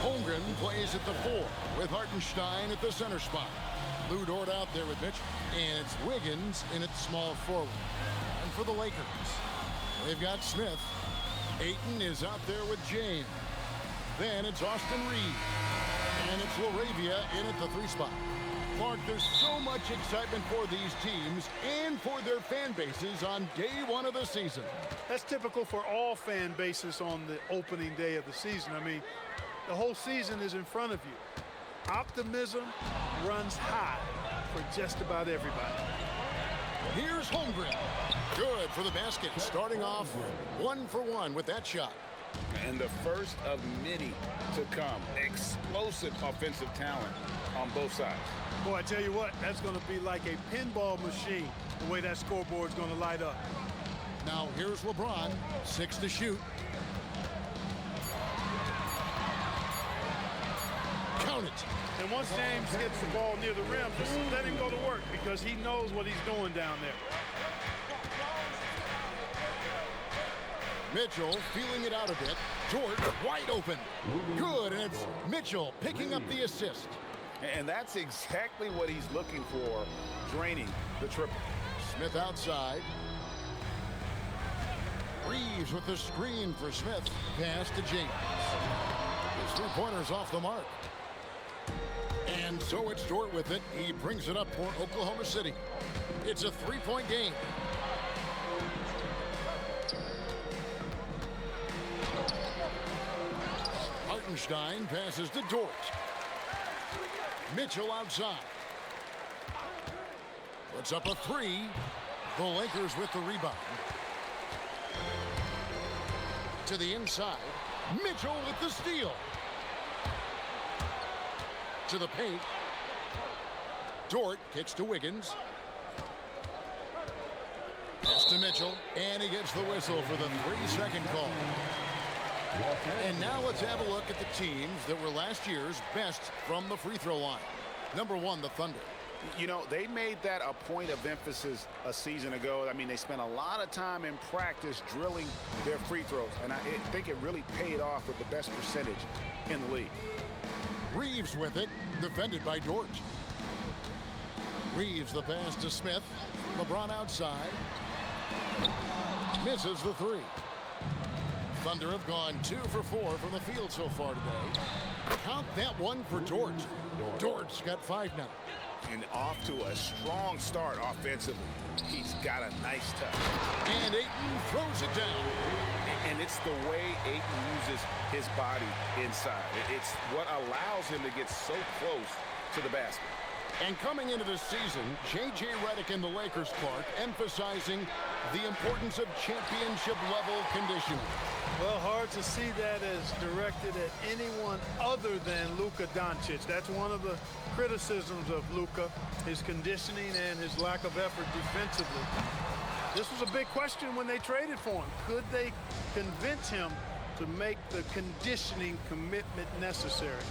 Holmgren plays at the 4 with Hartenstein at the center spot. Lou Dort out there with Mitch, and it's Wiggins in at small forward. And for the Lakers, they've got Smith. Ayton is out there with James. Then it's Austin Reeves. And it's LaRavia in at the 3 spot. Clark, there's so much excitement for these teams and for their fan bases on day 1 of the season. That's typical for all fan bases on the opening day of the season. I mean, the whole season is in front of you. Optimism runs high for just about everybody. Here's Holmgren. Good for the basket. Starting off 1 for 1 with that shot. And the first of many to come. Explosive offensive talent on both sides. Boy, I tell you what, that's going to be like a pinball machine, the way that scoreboard's going to light up. Now here's LeBron, 6 to shoot. Count it. And once James gets the ball near the rim, just let him go to work because he knows what he's doing down there. Mitchell feeling it out a bit. George wide open. Good, and it's Mitchell picking up the assist. And that's exactly what he's looking for, draining the triple. Smith outside. Reeves with the screen for Smith. Pass to James. His 3-pointer's off the mark. And so it's Dort with it. He brings it up for Oklahoma City. It's a 3-point game. Hartenstein passes to Dort. Mitchell outside. Puts up a 3. The Lakers with the rebound. To the inside. Mitchell with the steal. To the paint. Dort kicks to Wiggins. Pass to Mitchell. And he gets the whistle for the 3-second call. And now let's have a look at the teams that were last year's best from the free throw line. Number 1, the Thunder. You know, they made that a point of emphasis a season ago. I mean, they spent a lot of time in practice drilling their free throws, and I think it really paid off with the best percentage in the league. Reeves with it, defended by Dort. Reeves the pass to Smith. LeBron outside. Misses the 3. Thunder have gone 2 for 4 from the field so far today. Count that one for Dort. Dort's got 5 now. And off to a strong start offensively. He's got a nice touch. And Ayton throws it down. And it's the way Ayton uses his body inside. It's what allows him to get so close to the basket. And coming into this season, J.J. Redick and the Lakers, Clark, emphasizing the importance of championship-level conditioning. Well, hard to see that as directed at anyone other than Luka Doncic. That's one of the criticisms of Luka, his conditioning and his lack of effort defensively. This was a big question when they traded for him. Could they convince him to make the conditioning commitment necessary?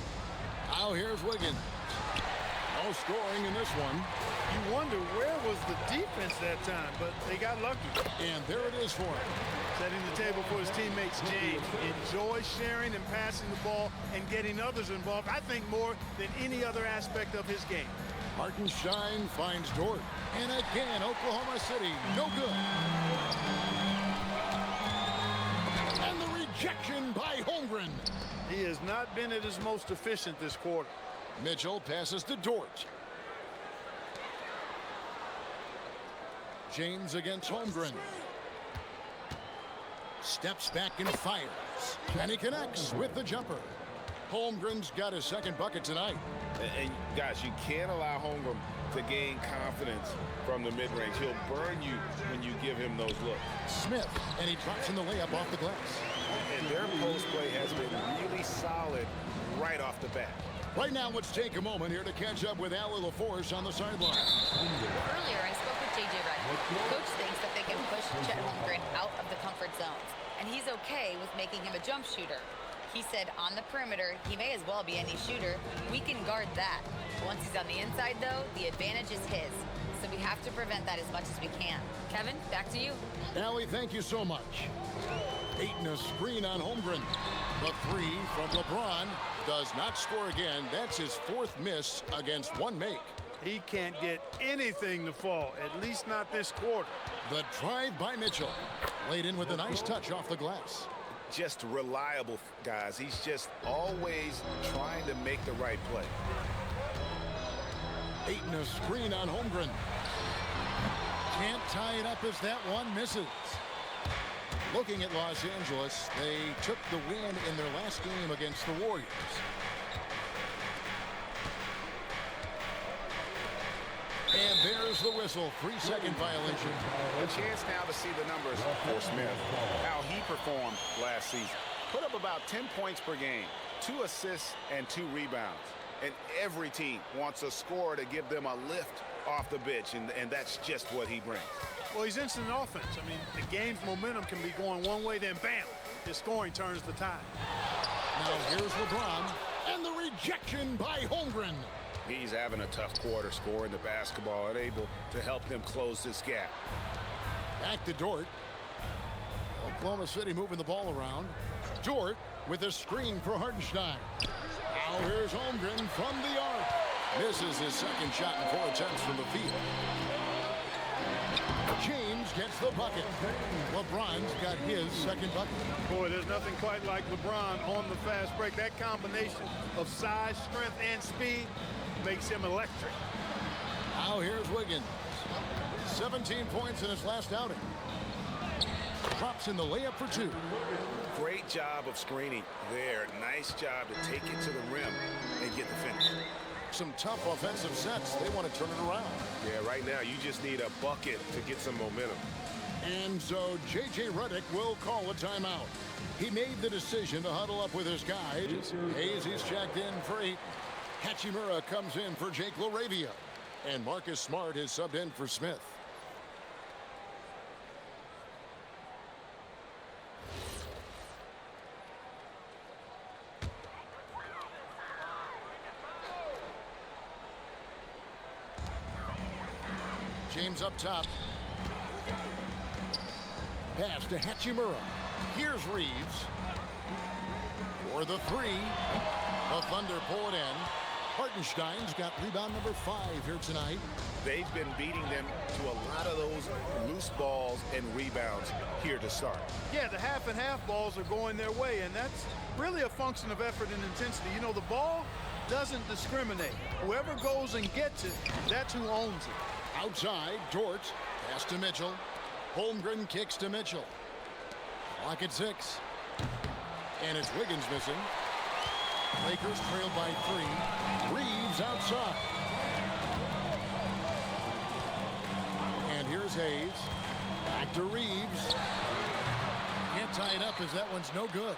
Now here's Wiggins. No scoring in this one. You wonder where was the defense that time, but they got lucky. And there it is for him. Setting the table for his teammates, James. Enjoy sharing and passing the ball and getting others involved, I think, more than any other aspect of his game. Hartenstein finds Dort. And again, Oklahoma City, no good. And the rejection by Holmgren. He has not been at his most efficient this quarter. Mitchell passes to Dort. James against Holmgren. Steps back and fires. And he connects with the jumper. Holmgren's got his 2nd bucket tonight. And guys, you can't allow Holmgren to gain confidence from the mid-range. He'll burn you when you give him those looks. Smith, and he drops in the layup off the glass. And their post play has been really solid right off the bat. Right now, let's take a moment here to catch up with Allie LaForce on the sideline. Earlier, I spoke with J.J. Redick. Coach thinks that they can push Chet Holmgren out of the comfort zones, and he's okay with making him a jump shooter. He said on the perimeter, he may as well be any shooter. We can guard that. Once he's on the inside, though, the advantage is his. so we have to prevent that as much as we can. Kevin, back to you. Allie, thank you so much. Ayton a screen on Holmgren. The three from LeBron does not score again. That's his fourth miss against one make. He can't get anything to fall, at least not this quarter. The drive by Mitchell. Laid in with a nice touch off the glass. Just reliable, guys. He's just always trying to make the right play. Ayton a screen on Holmgren. Can't tie it up as that one misses. Looking at Los Angeles, they took the win in their last game against the Warriors. And there's the whistle. 3-second violation. A chance now to see the numbers for Smith. How he performed last season. Put up about 10 points per game, 2 assists and 2 rebounds. And every team wants a scorer to give them a lift off the bench, and that's just what he brings. Well, he's instant offense. I mean, the game's momentum can be going one way, then bam, his scoring turns the tide. Now here's LeBron, and the rejection by Holmgren. He's having a tough quarter scoring the basketball, unable to help them close this gap. Back to Dort. Oklahoma City moving the ball around. Dort with a screen for Hartenstein. Now here's Holmgren from the arc. Misses his second shot in 4 attempts from the field. James gets the bucket. LeBron's got his second bucket. Boy, there's nothing quite like LeBron on the fast break. That combination of size, strength, and speed makes him electric. Now here's Wiggins. 17 points in his last outing. Drops in the layup for 2. Great job of screening there. Nice job to take it to the rim and get the finish. Some tough offensive sets. They want to turn it around. Yeah, right now you just need a bucket to get some momentum. And so J.J. Redick will call a timeout. He made the decision to huddle up with his guys. Hayes is checked in for 8. Hachimura comes in for Jake LaRavia. And Marcus Smart is subbed in for Smith. James up top. Pass to Hachimura. Here's Reeves. For the 3. The Thunder pull it in. Hartenstein's got rebound number 5 here tonight. They've been beating them to a lot of those loose balls and rebounds here to start. Yeah, the half and half balls are going their way, and that's really a function of effort and intensity. You know, the ball doesn't discriminate. Whoever goes and gets it, that's who owns it. Outside, Dort. Pass to Mitchell. Holmgren kicks to Mitchell. Clock at 6. And it's Wiggins missing. Lakers trailed by 3. Reeves outside. And here's Hayes. Back to Reeves. Can't tie it up as that one's no good.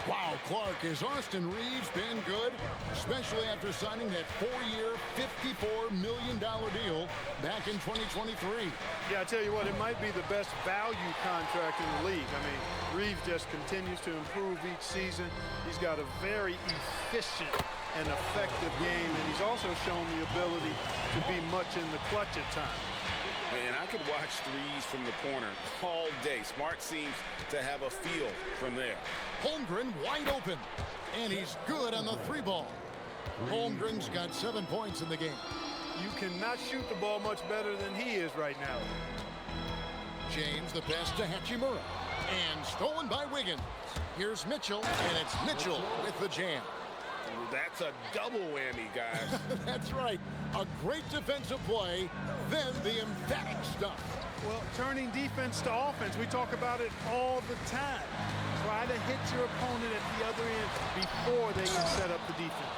Wow, Clark, has Austin Reeves been good? Especially after signing that 4-year, $54 million deal back in 2023. Yeah, I tell you what, it might be the best value contract in the league. I mean, Reeves just continues to improve each season. He's got a very efficient and effective game, and he's also shown the ability to be much in the clutch at times. Man, I could watch threes from the corner all day. Smart seems to have a feel from there. Holmgren wide open, and he's good on the 3 ball. Holmgren's got 7 points in the game. You cannot shoot the ball much better than he is right now. James, the pass to Hachimura, and stolen by Wiggins. Here's Mitchell, and it's Mitchell with the jam. That's a double whammy, guys. That's right. A great defensive play, then the emphatic stuff. Well, turning defense to offense, we talk about it all the time. Try to hit your opponent at the other end before they can set up the defense.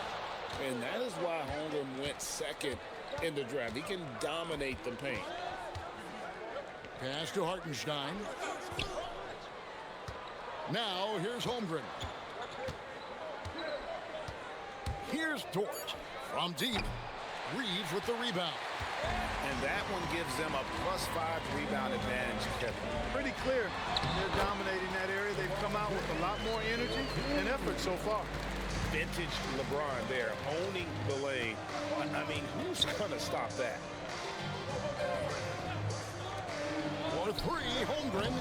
And that is why Holmgren went second in the draft. He can dominate the paint. Pass to Hartenstein. Now, here's Holmgren. Here's Dort from deep. Reeves with the rebound. And that one gives them a +5 rebound advantage, Kevin. Pretty clear they're dominating that area. They've come out with a lot more energy and effort so far. Vintage LeBron there, owning the lane. I mean, who's going to stop that? For three, Holmgren.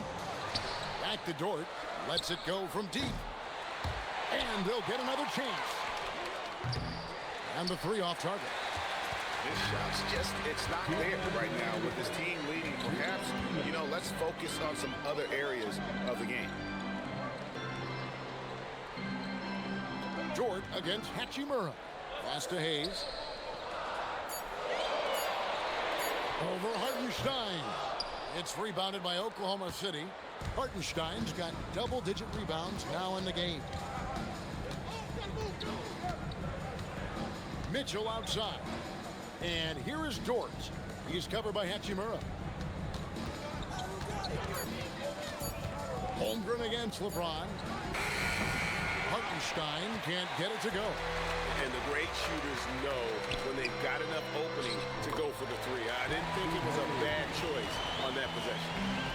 Back to Dort. Lets it go from deep. And they'll get another chance. And the three off target. This shot's just, it's not there right now with this team leading. Perhaps, you know, let's focus on some other areas of the game. Dort against Hachimura. Pass to Hayes. Over Hartenstein. It's rebounded by Oklahoma City. Hartenstein's got double-digit rebounds now in the game. Mitchell outside. And here is Dort. He's covered by Hachimura. Holmgren against LeBron. Hartenstein can't get it to go. And the great shooters know when they've got enough opening to go for the three. I didn't think it was a bad choice on that possession.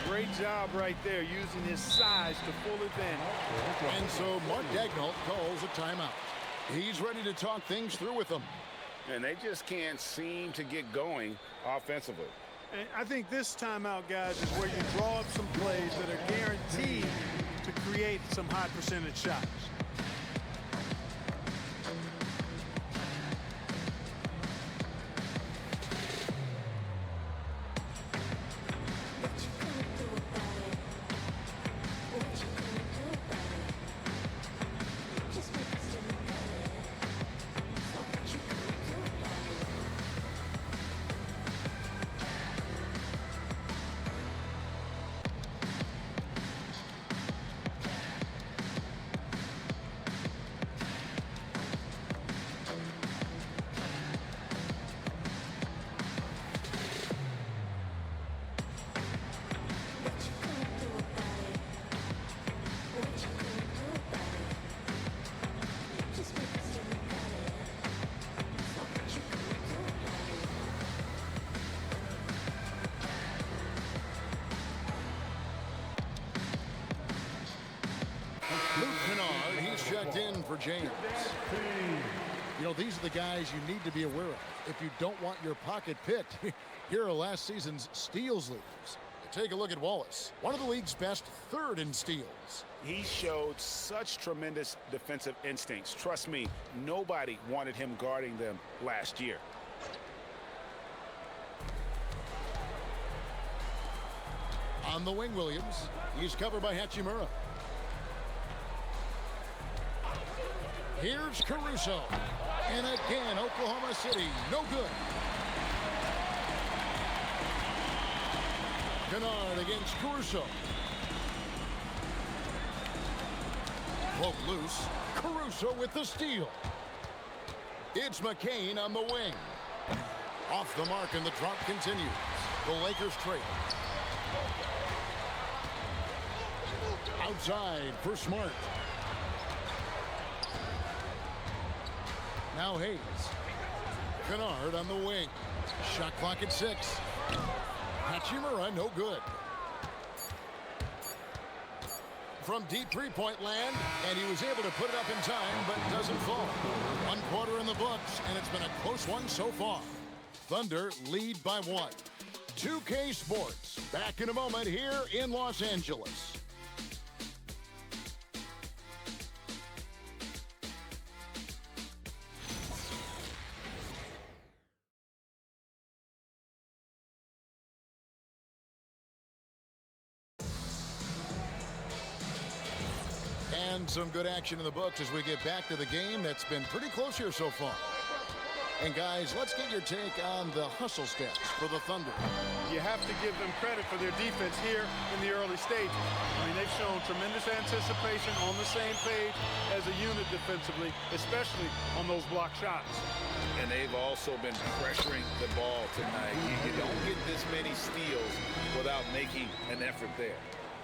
Great job right there, using his size to full advantage. And so Mark Daigneault calls a timeout. He's ready to talk things through with them. And they just can't seem to get going offensively. And I think this timeout, guys, is where you draw up some plays that are guaranteed to create some high percentage shots. In for James. You know, these are the guys you need to be aware of if you don't want your pocket picked. Here are last season's steals leaders. Take a look at Wallace, one of the league's best, third in steals. He showed such tremendous defensive instincts. Trust me, nobody wanted him guarding them last year. On the wing, Williams. He's covered by Hachimura. Here's Caruso. And again, Oklahoma City, no good. Kennard against Caruso. Poke loose. Caruso with the steal. It's McCain on the wing. Off the mark, and the drop continues. The Lakers trail. Outside for Smart. Now Hayes. Kennard on the wing. Shot clock at 6. Hachimura, no good. From deep three-point land, and he was able to put it up in time, but doesn't fall. 1 quarter in the books, and it's been a close one so far. Thunder lead by 1. 2K Sports, back in a moment here in Los Angeles. And some good action in the books as we get back to the game that's been pretty close here so far. And guys, let's get your take on the hustle stats for the Thunder. You have to give them credit for their defense here in the early stages. I mean, they've shown tremendous anticipation, on the same page as a unit defensively, especially on those block shots. And they've also been pressuring the ball tonight. You don't get this many steals without making an effort there.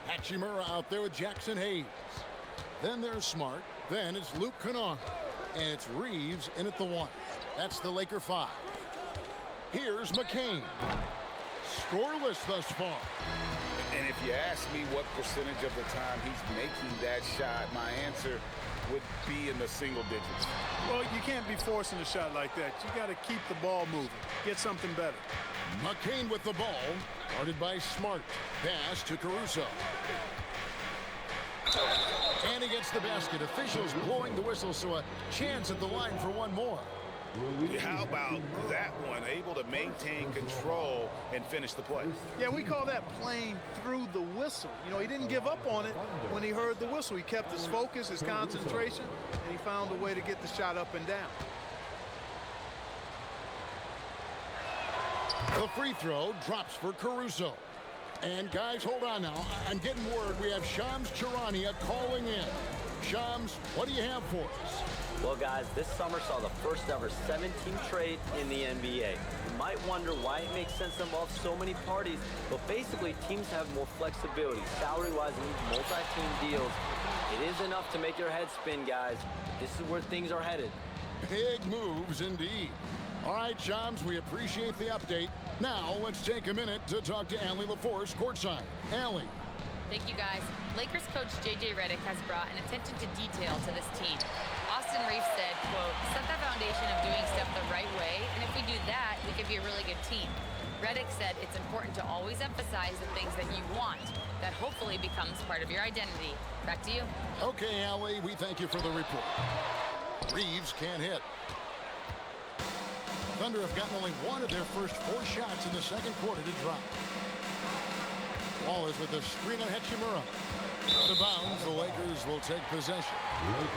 Hachimura out there with Jackson Hayes. Then there's Smart. Then it's Luke Kennard. And it's Reeves in at the 1. That's the Laker 5. Here's McCain. Scoreless thus far. And if you ask me what percentage of the time he's making that shot, my answer would be in the single digits. Well, you can't be forcing a shot like that. You got to keep the ball moving. Get something better. McCain with the ball. Guarded by Smart. Pass to Caruso. And he gets the basket. Officials blowing the whistle, so a chance at the line for one more. How about that one? Able to maintain control and finish the play. Yeah, we call that playing through the whistle. You know, he didn't give up on it when he heard the whistle. He kept his focus, his concentration, and he found a way to get the shot up and down. The free throw drops for Caruso. And guys, hold on now. I'm getting word we have Shams Charania calling in. Shams, what do you have for us? Well, guys, this summer saw the first ever 7-team trade in the NBA. You might wonder why it makes sense to involve so many parties, but basically teams have more flexibility, salary-wise, and these multi-team deals. It is enough to make your head spin, guys. This is where things are headed. Big moves indeed. All right, Shams, we appreciate the update. Now, let's take a minute to talk to Allie LaForce courtside. Allie. Thank you, guys. Lakers coach J.J. Redick has brought an attention to detail to this team. Austin Reeves said, quote, set the foundation of doing stuff the right way, and if we do that, we could be a really good team. Redick said it's important to always emphasize the things that you want. That hopefully becomes part of your identity. Back to you. Okay, Allie, we thank you for the report. Reeves can't hit. Thunder have gotten only one of their first 4 shots in the second quarter to drop. Wallace with the screen on Hachimura. Out of bounds, the Lakers will take possession.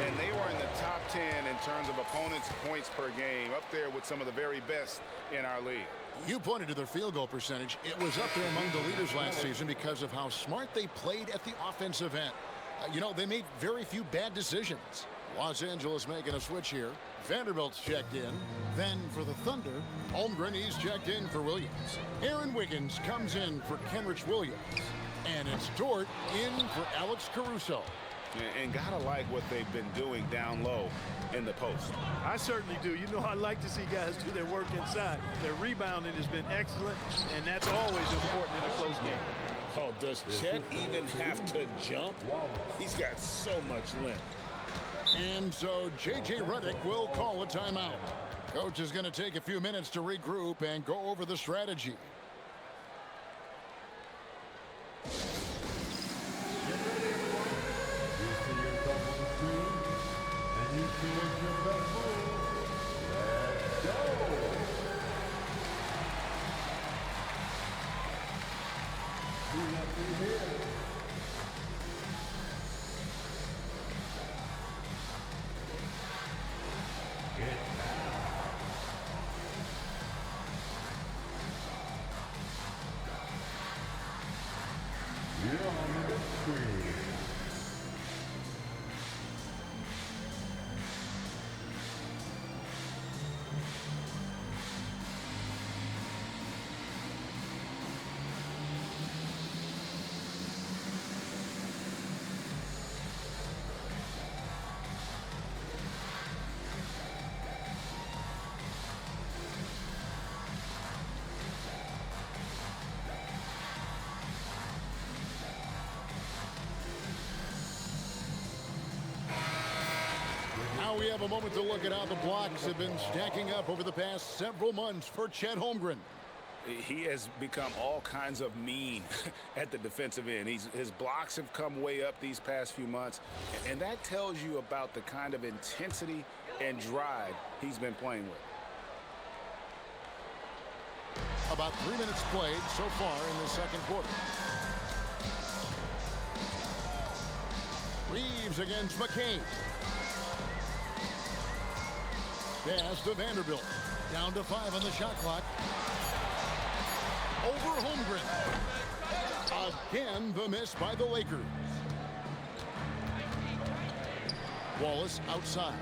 And they were in the top 10 in terms of opponents' points per game, up there with some of the very best in our league. You pointed to their field goal percentage. It was up there among the leaders last season because of how smart they played at the offensive end. You know, they made very few bad decisions. Los Angeles making a switch here. Vanderbilt's checked in. Then for the Thunder, Holmgren, he's checked in for Williams. Aaron Wiggins comes in for Kenrich Williams. And it's Dort in for Alex Caruso. And gotta like what they've been doing down low in the post. I certainly do. You know, I like to see guys do their work inside. Their rebounding has been excellent, and that's always important in a close game. Oh, does Chet even have to jump? He's got so much length. And so J.J. Redick will call a timeout. Coach is going to take a few minutes to regroup and go over the strategy. Now we have a moment to look at how the blocks have been stacking up over the past several months for Chet Holmgren. He has become all kinds of mean at the defensive end. His blocks have come way up these past few months, and that tells you about the kind of intensity and drive he's been playing with. About 3 minutes played so far in the second quarter. Reeves against McCain. Pass to Vanderbilt. Down to 5 on the shot clock. Over Holmgren. Again, the miss by the Lakers. Wallace outside.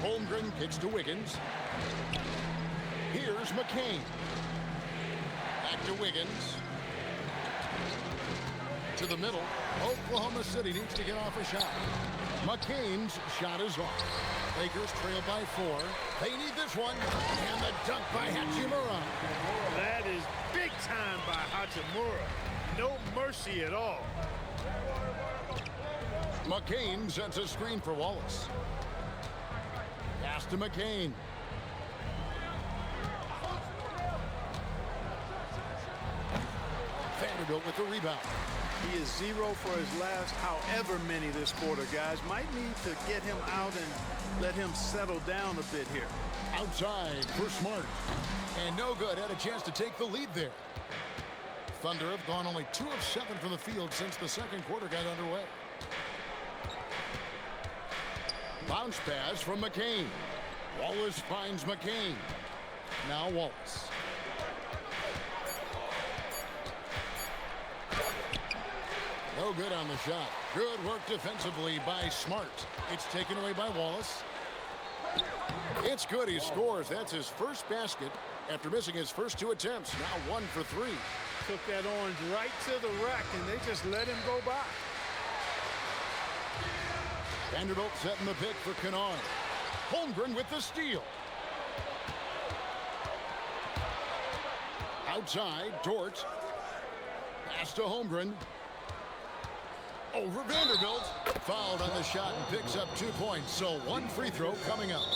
Holmgren kicks to Wiggins. Here's McCain. Back to Wiggins. To the middle. Oklahoma City needs to get off a shot. McCain's shot is off. Lakers trail by 4. They need this one. And the dunk by Hachimura. That is big time by Hachimura. No mercy at all. McCain sets a screen for Wallace. Pass to McCain. Vanderbilt with the rebound. He is 0 for his last however many this quarter, guys. Might need to get him out and let him settle down a bit here. Outside for Smart. And no good. Had a chance to take the lead there. Thunder have gone only 2 of 7 from the field since the second quarter got underway. Bounce pass from McCain. Wallace finds McCain. Now Wallace. No good on the shot. Good work defensively by Smart. It's taken away by Wallace. It's good. He scores. That's his first basket after missing his first 2 attempts. Now 1 for 3. Took that orange right to the rack, and they just let him go by. Vanderbilt setting the pick for Kennard. Holmgren with the steal. Outside, Dort. Pass to Holmgren. Over Vanderbilt. Fouled on the shot and picks up 2 points. So 1 free throw coming up.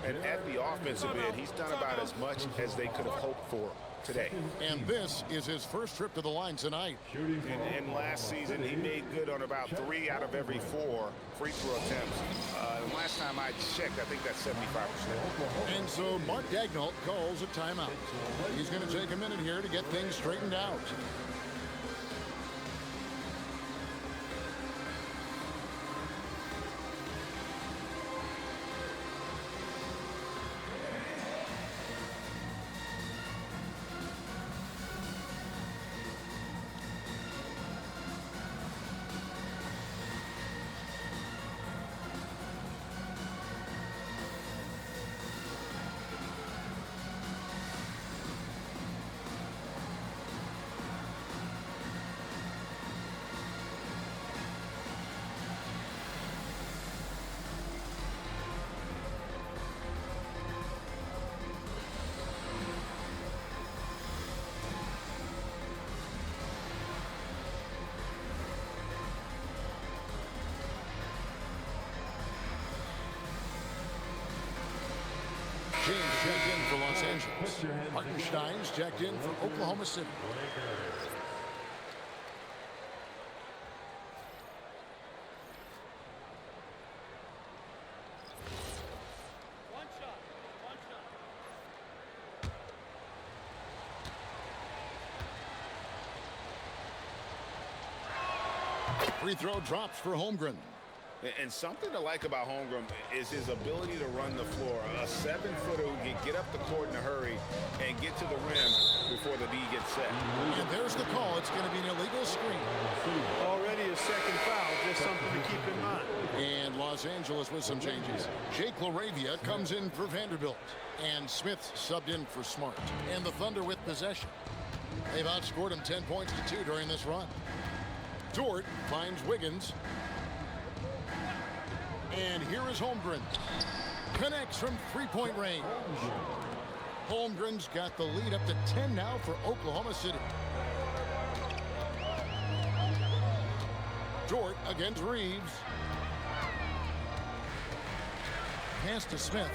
And at the offensive end, he's done about as much as they could have hoped for today. And this is his first trip to the line tonight. And last season, he made good on about 3 out of every 4 free throw attempts. And last time I checked, I think that's 75%. And so Mark Daigneault calls a timeout. He's going to take a minute here to get things straightened out. James checked in for Los Angeles. Hartenstein's checked in for Oklahoma City. Free throw drops for Holmgren. And something to like about Holmgren is his ability to run the floor. A 7-footer who can get up the court in a hurry and get to the rim before the D gets set. And there's the call. It's going to be an illegal screen. Already a second foul, just something to keep in mind. And Los Angeles with some changes. Jake LaRavia comes in for Vanderbilt. And Smith subbed in for Smart. And the Thunder with possession. They've outscored him 10 points to 2 during this run. Dort finds Wiggins. And here is Holmgren. Connects from 3-point range. Holmgren's got the lead up to 10 now for Oklahoma City. Dort against Reeves. Pass to Smith.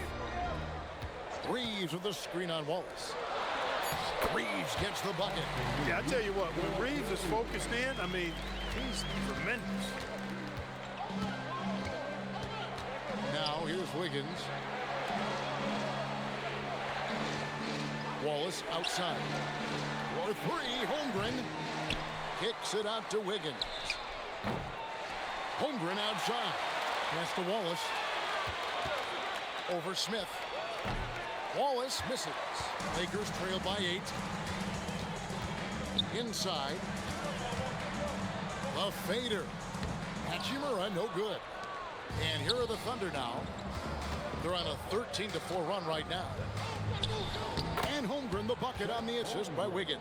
Reeves with the screen on Wallace. Reeves gets the bucket. Yeah, I tell you what, when Reeves is focused in, I mean, he's tremendous. Now here's Wiggins. Wallace outside. For 3, Holmgren. Kicks it out to Wiggins. Holmgren outside. Pass to Wallace. Over Smith. Wallace misses. Lakers trail by 8. Inside. The fader. Hachimura, no good. And here are the Thunder now. They're on a 13-4 run right now. And Holmgren the bucket on the assist by Wiggins.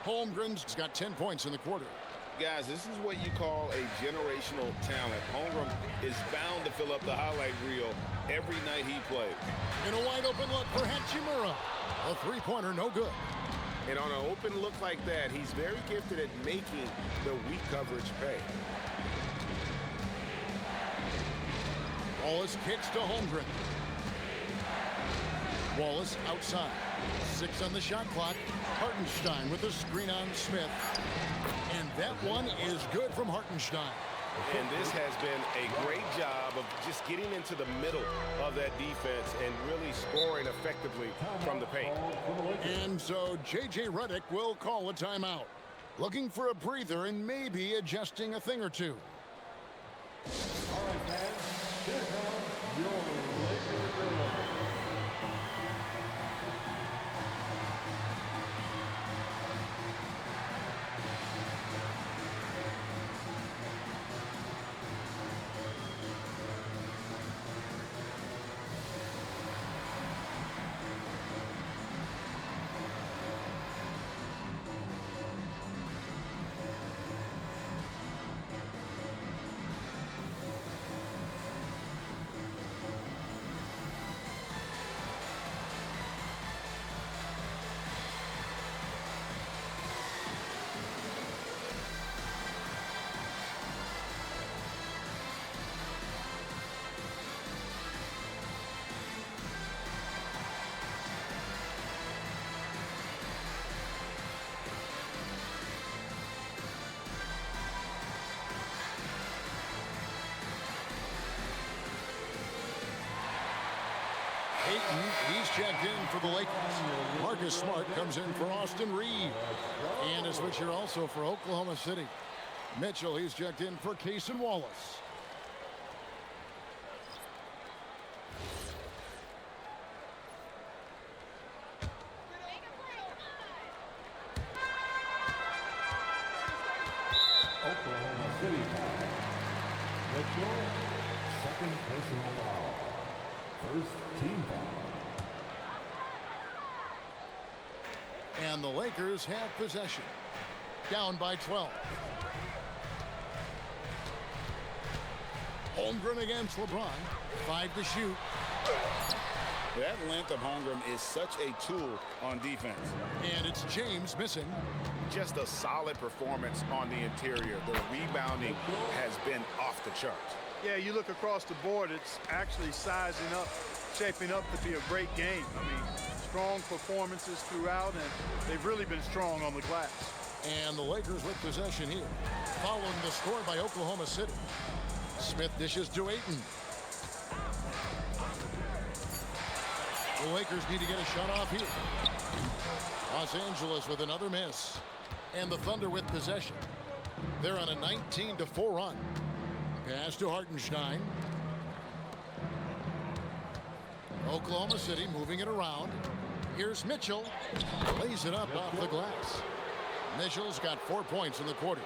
Holmgren's got 10 points in the quarter. Guys, this is what you call a generational talent. Holmgren is bound to fill up the highlight reel every night he plays. In a wide open look for Hachimura. A 3-pointer, no good. And on an open look like that, he's very gifted at making the weak coverage pay. Wallace kicks to Holmgren. Wallace outside. 6 on the shot clock. Hartenstein with a screen on Smith. And that one is good from Hartenstein. And this has been a great job of just getting into the middle of that defense and really scoring effectively from the paint. And so J.J. Redick will call a timeout. Looking for a breather and maybe adjusting a thing or two. All right, fans, here comes your Lakers drill. He's checked in for the Lakers. Marcus Smart comes in for Austin Reeves. And a switcher also for Oklahoma City. Mitchell, he's checked in for Cason Wallace. Oklahoma City foul. Mitchell, second personal foul. First team foul. And the Lakers have possession. Down by 12. Holmgren against LeBron. 5 to shoot. That length of Holmgren is such a tool on defense. And it's James missing. Just a solid performance on the interior. The rebounding has been off the charts. Yeah, you look across the board, it's actually sizing up, shaping up to be a great game. I mean, strong performances throughout, and they've really been strong on the glass. And the Lakers with possession here. Following the score by Oklahoma City. Smith dishes to Ayton. The Lakers need to get a shot off here. Los Angeles with another miss. And the Thunder with possession. They're on a 19-4 run. Pass to Hartenstein. Oklahoma City moving it around. Here's Mitchell. Lays it up off the glass. Mitchell's got 4 points in the quarter.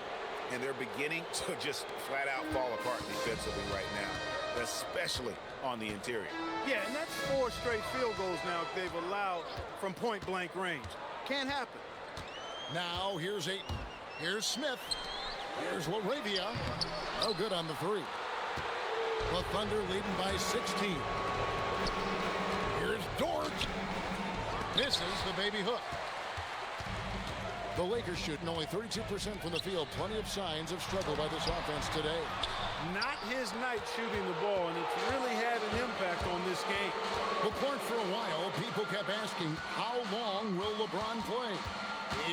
And they're beginning to just flat out fall apart defensively right now, especially on the interior. Yeah, and that's 4 straight field goals now they've allowed from point-blank range. Can't happen. Now here's Ayton. Here's Smith. Here's LaRavia. No good on the 3. The Thunder leading by 16. Here's Dort. Misses the baby hook. The Lakers shooting only 32% from the field. Plenty of signs of struggle by this offense today. Not his night shooting the ball, and it's really had an impact on this game. Before for a while, people kept asking, how long will LeBron play?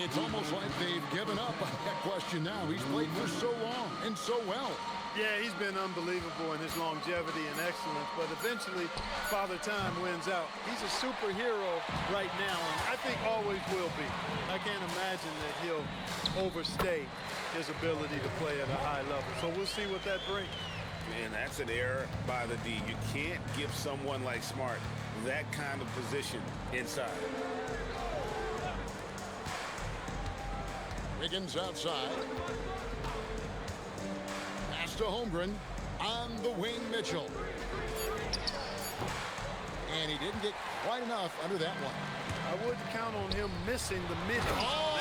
It's almost like they've given up on that question now. He's played for so long and so well. Yeah, he's been unbelievable in his longevity and excellence, but eventually Father Time wins out. He's a superhero right now, and I think always will be. I can't imagine that he'll overstay his ability to play at a high level. So we'll see what that brings. And that's an error by the D. You can't give someone like Smart that kind of position inside. Wiggins outside. Pass to Holmgren. On the wing, Mitchell. And he didn't get quite enough under that one. I wouldn't count on him missing the mid. Oh!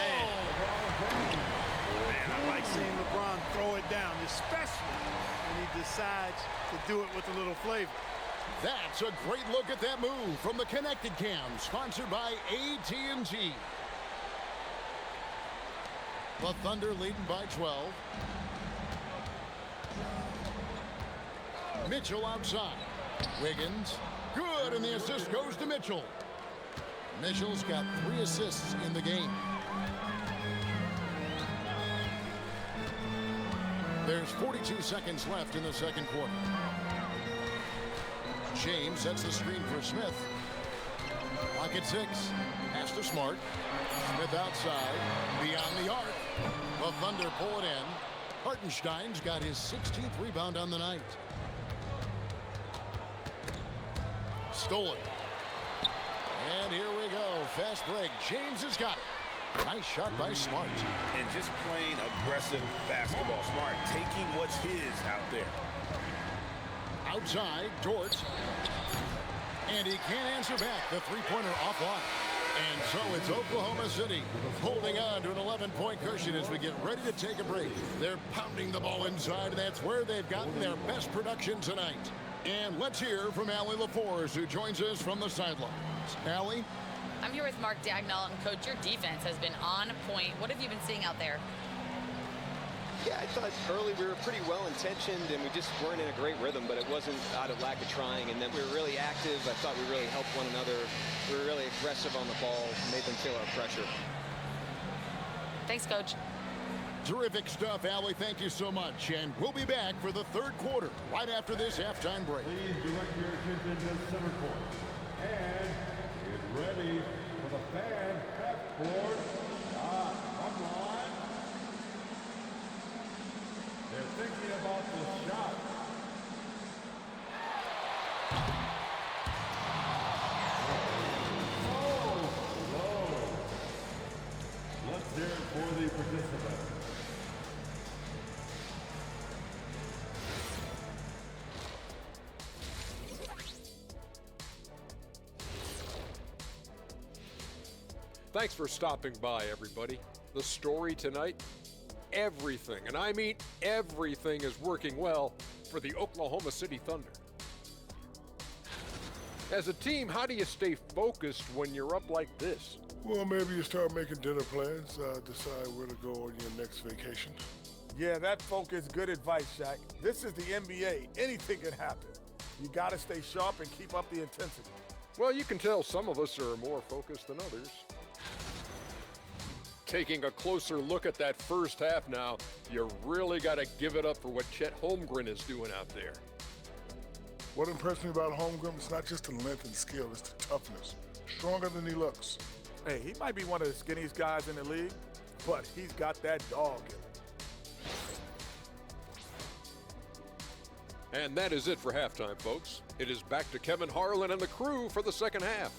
Man, I like seeing LeBron throw it down, especially when he decides to do it with a little flavor. That's a great look at that move from the Connected Cam, sponsored by AT&T. The Thunder leading by 12. Mitchell outside. Wiggins, good, and the assist goes to Mitchell. Mitchell's got 3 assists in the game. There's 42 seconds left in the second quarter. James sets the screen for Smith. Clock at 6. Pass to Smart. Smith outside. Beyond the arc. The Thunder pull it in. Hartenstein's got his 16th rebound on the night. Stolen. And here we go. Fast break. James has got it. Nice shot by Smart. And just playing aggressive basketball. Smart taking what's his out there. Outside, Dort. And he can't answer back. The three-pointer offline. And so it's Oklahoma City holding on to an 11-point cushion as we get ready to take a break. They're pounding the ball inside. That's where they've gotten their best production tonight. And let's hear from Allie LaForce, who joins us from the sidelines. Allie? I'm here with Mark Dagnall, and Coach, your defense has been on point. What have you been seeing out there? Yeah, I thought early we were pretty well-intentioned, and we just weren't in a great rhythm, but it wasn't out of lack of trying. And then we were really active. I thought we really helped one another. We were really aggressive on the ball, made them feel our pressure. Thanks, Coach. Terrific stuff, Allie. Thank you so much. And we'll be back for the third quarter right after this halftime break. Please direct your attention to center court. And get ready for the fan half-court shot. Come on. They're thinking about the shot. Oh, low. Let's hear it for the participants. Thanks for stopping by, everybody. The story tonight, everything, and I mean everything, is working well for the Oklahoma City Thunder. As a team, how do you stay focused when you're up like this? Well, maybe you start making dinner plans, decide where to go on your next vacation. Yeah, that focus, good advice, Shaq. This is the NBA. Anything can happen. You got to stay sharp and keep up the intensity. Well, you can tell some of us are more focused than others. Taking a closer look at that first half now, you really got to give it up for what Chet Holmgren is doing out there. What impressed me about Holmgren is not just the length and skill, it's the toughness. Stronger than he looks. Hey, he might be one of the skinniest guys in the league, but he's got that dog in him. And that is it for halftime, folks. It is back to Kevin Harlan and the crew for the second half.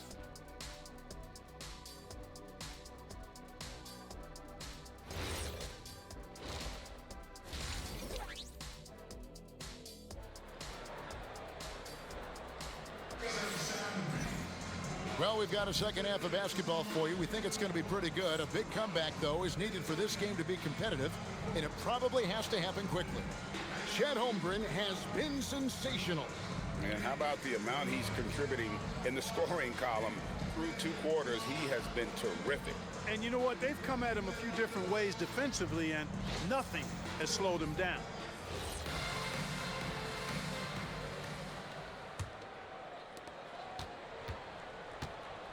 Well, we've got a second half of basketball for you. We think it's going to be pretty good. A big comeback, though, is needed for this game to be competitive, and it probably has to happen quickly. Chet Holmgren has been sensational. And how about the amount he's contributing in the scoring column through 2 quarters? He has been terrific. And you know what? They've come at him a few different ways defensively, and nothing has slowed him down.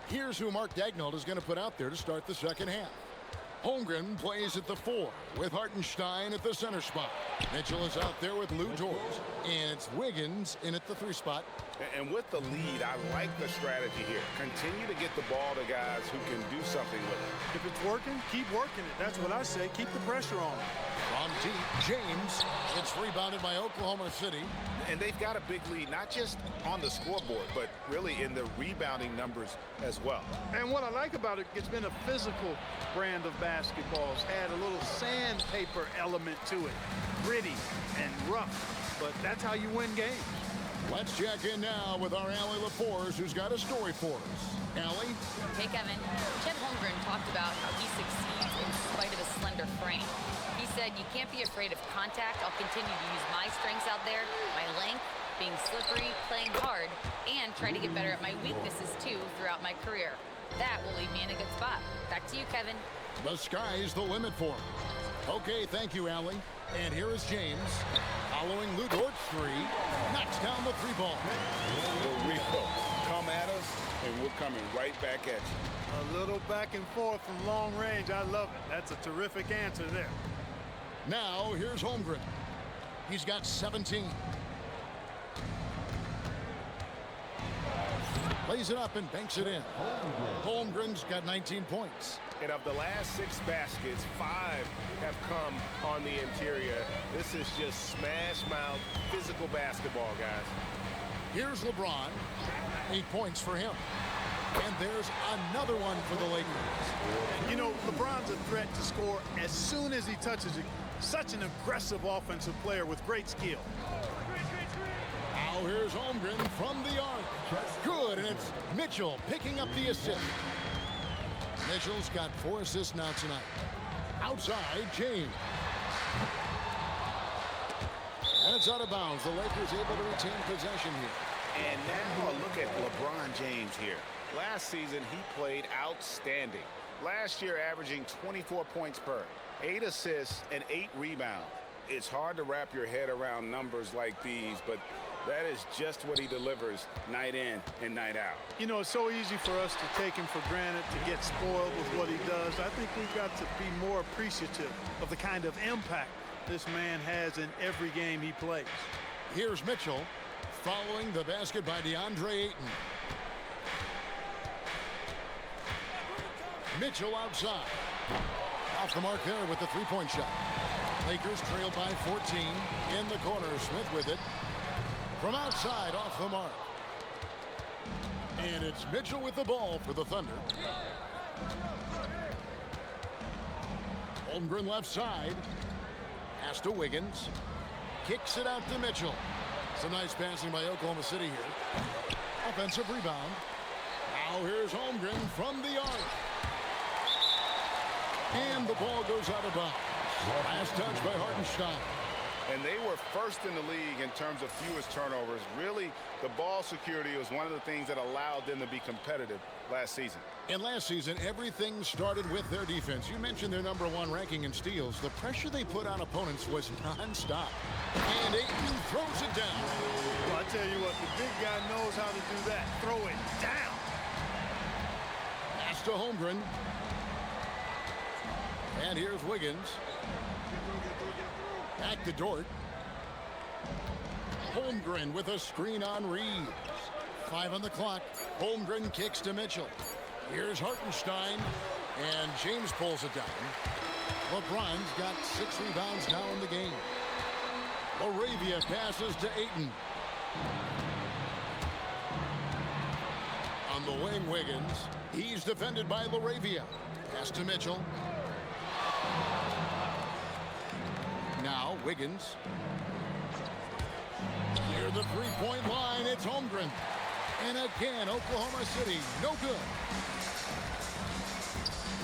Here's who Mark Dagnall is going to put out there to start the second half. Holmgren plays at the 4 with Hartenstein at the center spot. Mitchell is out there with Lou Dort. And it's Wiggins in at the 3 spot. And with the lead, I like the strategy here. Continue to get the ball to guys who can do something with it. If it's working, keep working it. That's what I say. Keep the pressure on. From deep, James. It's rebounded by Oklahoma City. And they've got a big lead, not just on the scoreboard, but really in the rebounding numbers as well. And what I like about it, it's been a physical brand of basketball. It's had a little sandpaper element to it. Gritty and rough, but that's how you win games. Let's check in now with our Allie LaForce, who's got a story for us. Allie? Hey, Kevin. Chet Holmgren talked about how he succeeds in spite of his slender frame. He said, "You can't be afraid of contact. I'll continue to use my strengths out there, my length, being slippery, playing hard, and try to get better at my weaknesses, too, throughout my career. That will leave me in a good spot." Back to you, Kevin. The sky's the limit for him. Okay, thank you, Allie. And here is James. Following Lou Dort's 3, knocks down the 3 ball. coming right back at you. A little back and forth from long range. I love it. That's a terrific answer there. Now, here's Holmgren. He's got 17. Lays it up and banks it in. Holmgren's got 19 points. And of the last 6 baskets, 5 have come on the interior. This is just smash-mouth physical basketball, guys. Here's LeBron. 8 points for him. And there's another one for the Lakers. You know, LeBron's a threat to score as soon as he touches it. Such an aggressive offensive player with great skill. Now here's Holmgren from the arc. Good, and it's Mitchell picking up the assist. Mitchell's got 4 assists now tonight. Outside, James. And it's out of bounds. The Lakers able to retain possession here. And now look at LeBron James here. Last season, he played outstanding. Last year, averaging 24 points per, 8 assists, and 8 rebounds. It's hard to wrap your head around numbers like these, but that is just what he delivers night in and night out. You know, it's so easy for us to take him for granted, to get spoiled with what he does. I think we've got to be more appreciative of the kind of impact this man has in every game he plays. Here's Mitchell following the basket by DeAndre Ayton. Mitchell outside. Off the mark there with the three-point shot. Lakers trail by 14. In the corner, Smith with it. From outside, off the mark. And it's Mitchell with the ball for the Thunder. Holmgren left side. Pass to Wiggins. Kicks it out to Mitchell. Some nice passing by Oklahoma City here. Offensive rebound. Now here's Holmgren from the arc. And the ball goes out of bounds. Last touch by Hartenstein. And they were first in the league in terms of fewest turnovers. Really, the ball security was one of the things that allowed them to be competitive last season. And last season, everything started with their defense. You mentioned their #1 ranking in steals. The pressure they put on opponents was nonstop. And Ayton throws it down. Well, I tell you what, the big guy knows how to do that. Throw it down. Pass to Holmgren. And here's Wiggins. Back to Dort. Holmgren with a screen on Reeves. 5 on the clock. Holmgren kicks to Mitchell. Here's Hartenstein. And James pulls it down. LeBron's got 6 rebounds now in the game. Laravia passes to Ayton. On the wing, Wiggins. He's defended by Laravia. Pass to Mitchell. Now Wiggins. Near the three-point line, it's Holmgren. And again, Oklahoma City, no good.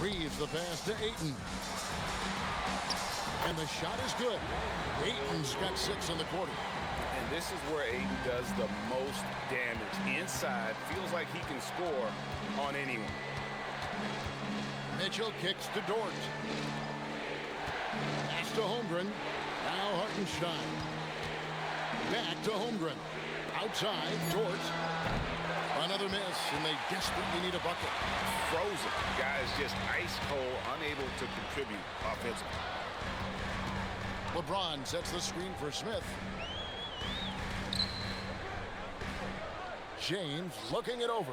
Reeves the pass to Ayton. And the shot is good. Ayton's got 6 in the quarter. And this is where Ayton does the most damage. Inside, feels like he can score on anyone. Mitchell kicks to Dort. Pass to Holmgren. Now Hartenstein. Back to Holmgren. Outside, Dort. Another miss, and they desperately need a bucket. Frozen. Guys just ice cold, unable to contribute offensively. LeBron sets the screen for Smith. James looking it over.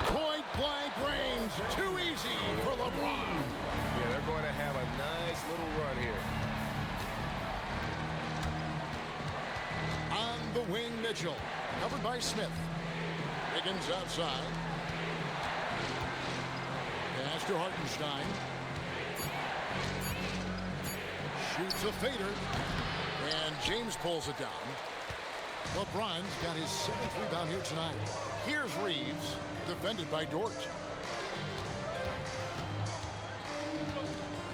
Point blank range. Too easy for LeBron. Yeah, they're going to have a nice little run here. On the wing, Mitchell. Covered by Smith. Wiggins outside. Pass to Hartenstein. Shoots a fader. And James pulls it down. LeBron's got his 7th rebound here tonight. Here's Reeves, defended by Dort.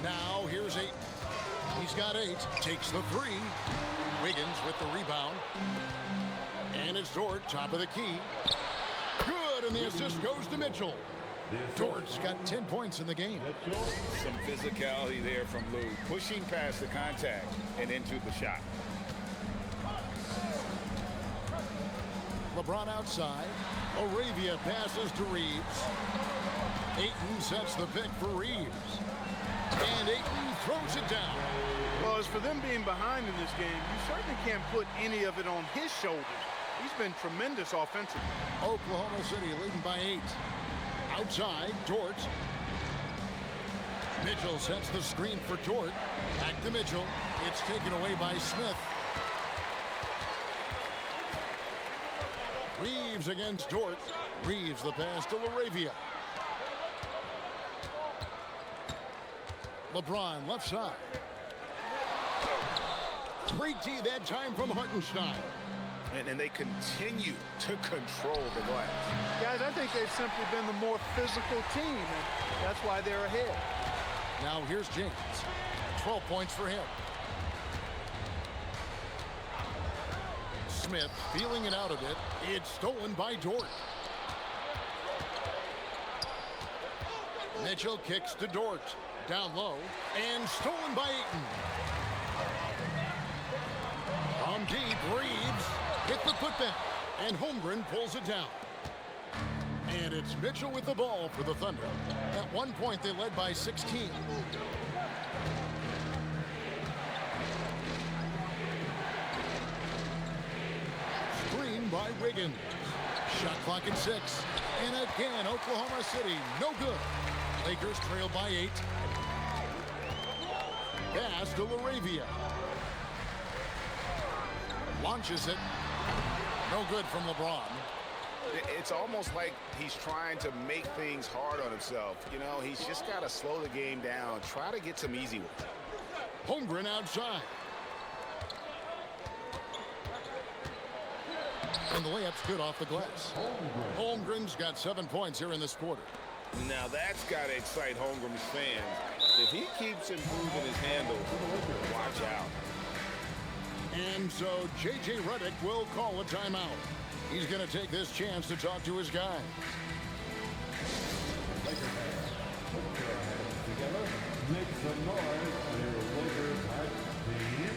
Now here's Ayton. He's got 8, takes the 3. Wiggins with the rebound. And it's Dort, top of the key. Good, and the assist goes to Mitchell. Dort's got 10 points in the game. Some physicality there from Lou, pushing past the contact and into the shot. LeBron outside. Arabia passes to Reeves. Ayton sets the pick for Reeves. And Ayton throws it down. Well, as for them being behind in this game, you certainly can't put any of it on his shoulders. He's been tremendous offensively. Oklahoma City leading by 8. Outside, Dort. Mitchell sets the screen for Dort. Back to Mitchell. It's taken away by Smith. Reeves against Dort. Reeves the pass to LaRavia. LeBron left side. Great D that time from Hartenstein. And they continue to control the glass. Guys, I think they've simply been the more physical team, and that's why they're ahead. Now here's James. 12 points for him. Smith feeling it out of it. It's stolen by Dort. Mitchell kicks to Dort. Down low. And stolen by Ayton. On deep, Reeves hit the putback. And Holmgren pulls it down. And it's Mitchell with the ball for the Thunder. At one point, they led by 16. Screen by Wiggins. Shot clock at 6. And again, Oklahoma City, no good. Lakers trail by 8. Pass to LaRavia. Launches it. No good from LeBron. It's almost like he's trying to make things hard on himself. You know, he's just got to slow the game down. Try to get some easy ones. Holmgren outside. And the layup's good off the glass. Holmgren's got 7 points here in this quarter. Now that's got to excite Holmgren's fans. If he keeps improving his handle, watch out. And so J.J. Redick will call a timeout. He's going to take this chance to talk to his guys. Laker fans, put your hands together. Make some noise for your Lakers hype team.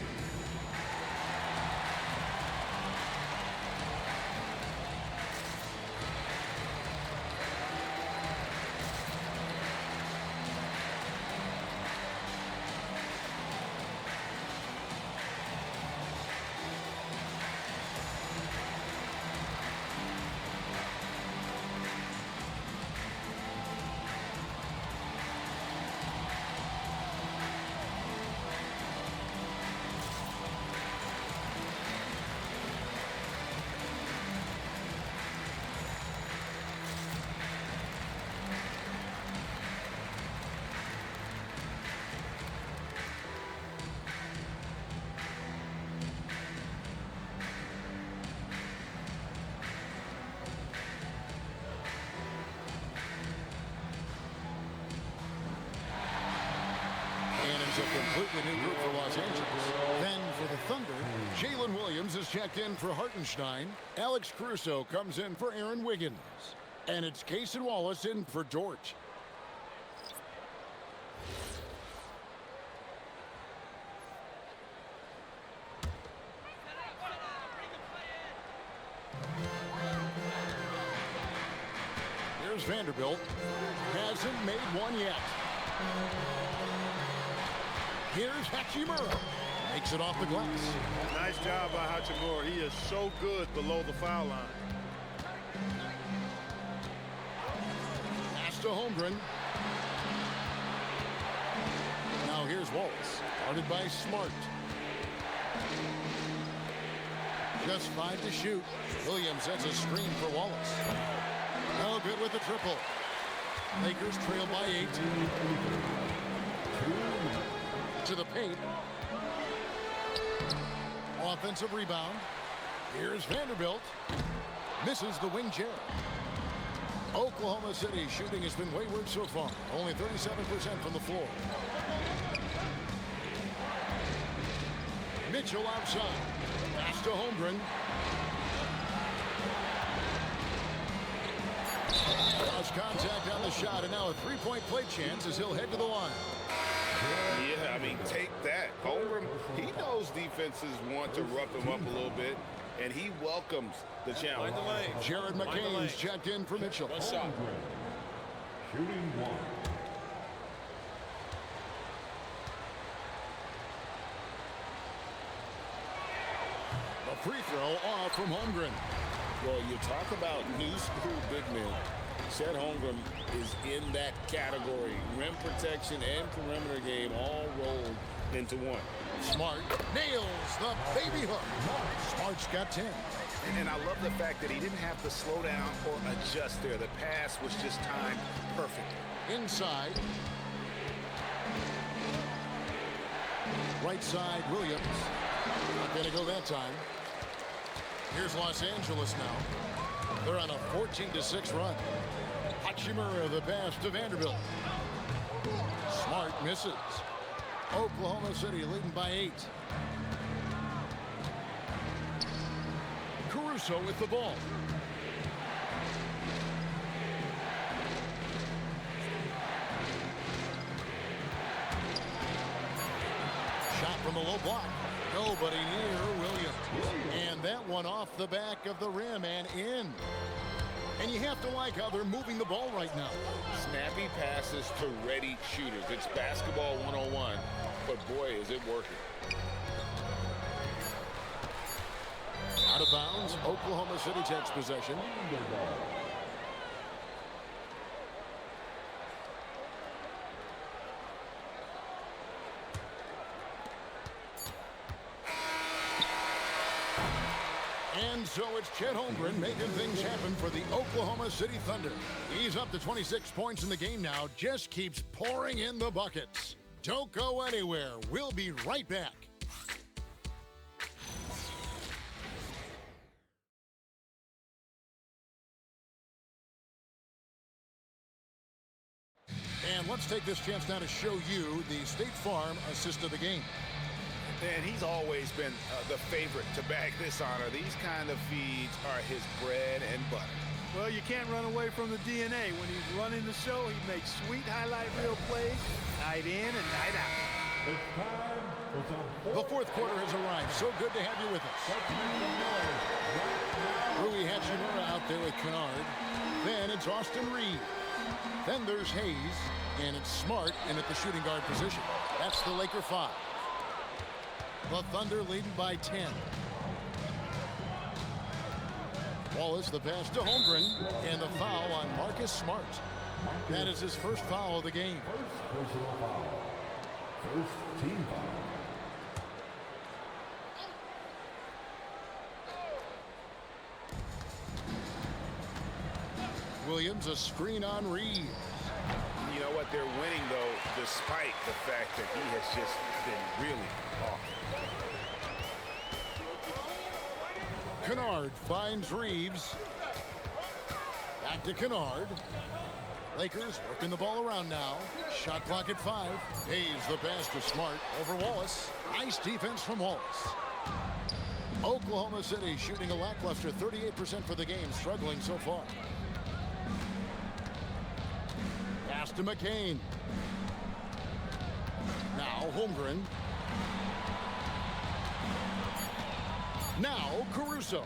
A completely new group for Los Angeles. Then for the Thunder, Jalen Williams is checked in for Hartenstein. Alex Caruso comes in for Aaron Wiggins. And it's Cason Wallace in for Dort. Here's Vanderbilt. Hasn't made one yet. Here's Hachimura. Makes it off the glass. Nice job by Hachimura. He is so good below the foul line. Pass to Holmgren. Now here's Wallace. Guarded by Smart. Just 5 to shoot. Williams sets a screen for Wallace. No good with the triple. Lakers trail by 8. To the paint. Offensive rebound. Here's Vanderbilt. Misses the wing chair. Oklahoma City shooting has been wayward so far. Only 37% from the floor. Mitchell outside. Pass to Holmgren. Lost contact on the shot, and now a three-point play chance as he'll head to the line. Yeah, I mean, take that. Holmgren, he knows defenses want to rough him up a little bit. and he welcomes the challenge. Jared McCain's checked in for Mitchell. One shot. Shooting one. The free throw off from Holmgren. Well, you talk about new school big men. Chet Holmgren is in that category. Rim protection and perimeter game all rolled into one. Smart nails the baby hook. Smart's got 10. And I love the fact that he didn't have to slow down or adjust there. The pass was just timed perfect. Inside. Right side, Williams. Not going to go that time. Here's Los Angeles now. They're on a 14-6 run. Hachimura the pass to Vanderbilt. Smart misses. Oklahoma City leading by 8. Caruso with the ball. Shot from a low block. Nobody near Williams. And that one off the back of the rim and in. And you have to like how they're moving the ball right now. Snappy passes to ready shooters. It's basketball 101, but boy, is it working. Out of bounds, Oklahoma City takes possession. And so it's Chet Holmgren making things happen for the Oklahoma City Thunder. He's up to 26 points in the game now, just keeps pouring in the buckets. Don't go anywhere. We'll be right back. And let's take this chance now to show you the State Farm assist of the game. And he's always been the favorite to bag this honor. These kind of feeds are his bread and butter. Well, you can't run away from the DNA. When he's running the show, he makes sweet highlight reel plays, night in and night out. The fourth quarter has arrived. So good to have you with us. Rui Hachimura out there with Kennard. Then it's Austin Reed. Then there's Hayes. And it's Smart in at the shooting guard position. That's the Laker 5. The Thunder leading by 10. Wallace the pass to Holmgren. And the foul on Marcus Smart. That is his first foul of the game. First personal foul. First team foul. Williams a screen on Reed. You know what? They're winning, though, despite the fact that he has just been really off. Kennard finds Reeves. Back to Kennard. Lakers working the ball around now. Shot clock at 5. Hayes the pass to Smart over Wallace. Nice defense from Wallace. Oklahoma City shooting a lackluster 38% for the game, struggling so far. Pass to McCain. Now Holmgren. Now Caruso.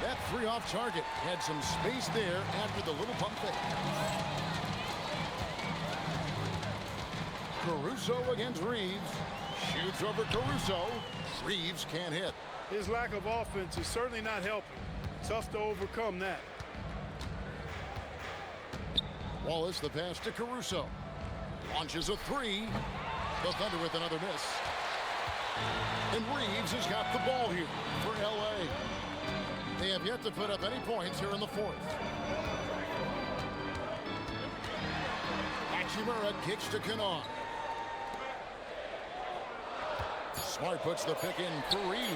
That three off target had some space there after the little pump fake. Caruso against Reeves. Shoots over Caruso. Reeves can't hit. His lack of offense is certainly not helping. Tough to overcome that. Wallace the pass to Caruso. Launches a three. The Thunder with another miss. And Reeves has got the ball here for LA. They have yet to put up any points here in the fourth. Hachimura kicks to Kennard. Smart puts the pick in for Reeves.